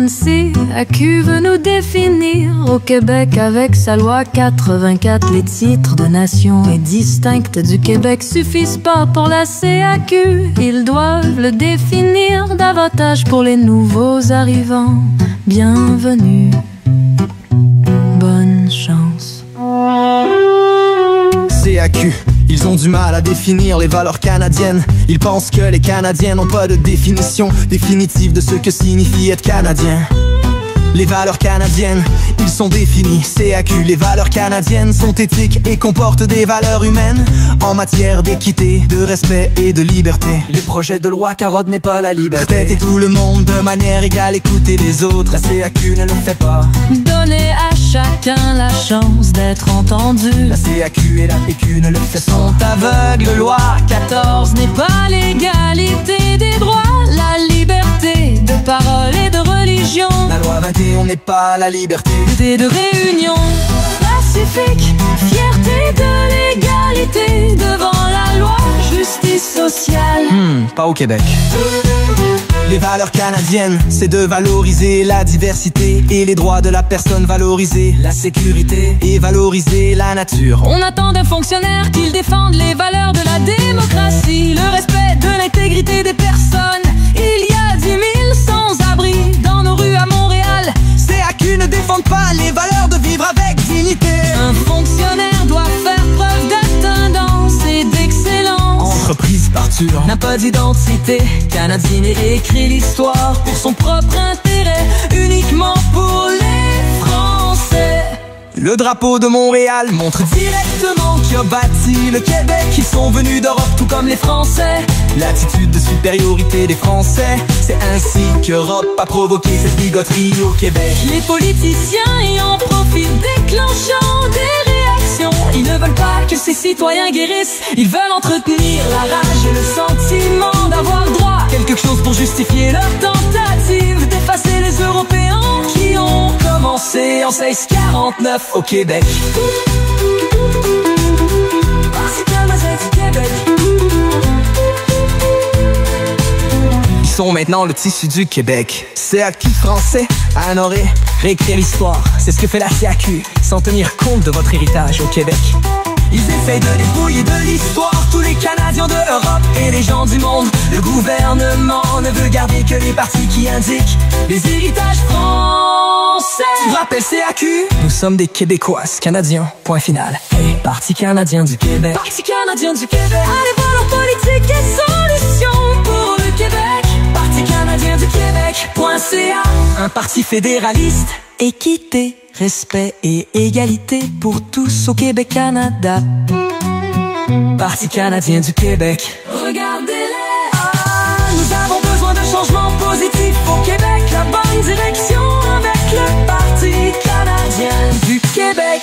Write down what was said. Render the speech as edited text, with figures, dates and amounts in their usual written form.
bonne CAQ veut nous définir au Québec avec sa loi 84. Les titres de nation et distincte du Québec suffisent pas pour la CAQ. Ils doivent le définir davantage pour les nouveaux arrivants. Bienvenue, bonne chance. CAQ, ils ont du mal à définir les valeurs canadiennes. Ils pensent que les Canadiens n'ont pas de définition définitive de ce que signifie être Canadien. Les valeurs canadiennes, ils sont définis. CAQ, les valeurs canadiennes sont éthiques et comportent des valeurs humaines en matière d'équité, de respect et de liberté. Le projet de loi carotte n'est pas la liberté. Traiter tout le monde de manière égale, écouter les autres, la CAQ ne le fait pas. Donner à chacun la chance d'être entendu, la CAQ et la PQ ne le fait pas. Sont aveugles, loi 14 n'est pas l'égalité des droits, la liberté de parole et de religion. La loi 21 n'est pas la liberté de réunion pacifique, fierté de l'égalité devant la loi, justice sociale. Pas au Québec. Les valeurs canadiennes, c'est de valoriser la diversité et les droits de la personne, valoriser la sécurité et valoriser la nature. On attend d'un fonctionnaire qu'il défende les valeurs de la démocratie, le respect de l'intégrité des personnes. Il y a 10 000 sans-abri dans nos rues à Montréal. CAQ ne défendent pas les valeurs de vivre avec dignité. Un fonctionnaire doit faire preuve d'attendance et d'excellence. Entreprise parture n'a pas d'identité canadienne et écrit l'histoire pour son propre intérêt, uniquement pour les Français. Le drapeau de Montréal montre directement qui a bâti le Québec. Ils sont venus d'Europe tout comme les Français. L'attitude de supériorité des Français, c'est ainsi qu'Europe a provoqué cette bigoterie au Québec. Les politiciens y en profitent, déclenchant des réactions. Ils ne veulent pas que ces citoyens guérissent, ils veulent entretenir la rage et le sentiment d'avoir droit quelque chose pour justifier leur tentative d'effacer les Européens qui ont commencé en 1649 au Québec. Ils sont maintenant le tissu du Québec. CAQ français à honorer, réécrire l'histoire, c'est ce que fait la CAQ, sans tenir compte de votre héritage au Québec. Ils essayent de dépouiller de l'histoire tous les Canadiens de Europe et les gens du monde. Le gouvernement ne veut garder que les partis qui indiquent les héritages français. Tu te rappelles CAQ? Nous sommes des Québécoises, Canadiens, point final. Hey, Parti canadien du Québec. Parti canadien du Québec. Allez voir leur politique et solutions pour le Québec. Parti canadien du Québec.ca. Un parti fédéraliste. Équité, respect et égalité pour tous au Québec-Canada. Parti canadien du Québec. Regardez-les, nous avons besoin de changements positifs au Québec. La bonne direction avec le Parti canadien du Québec.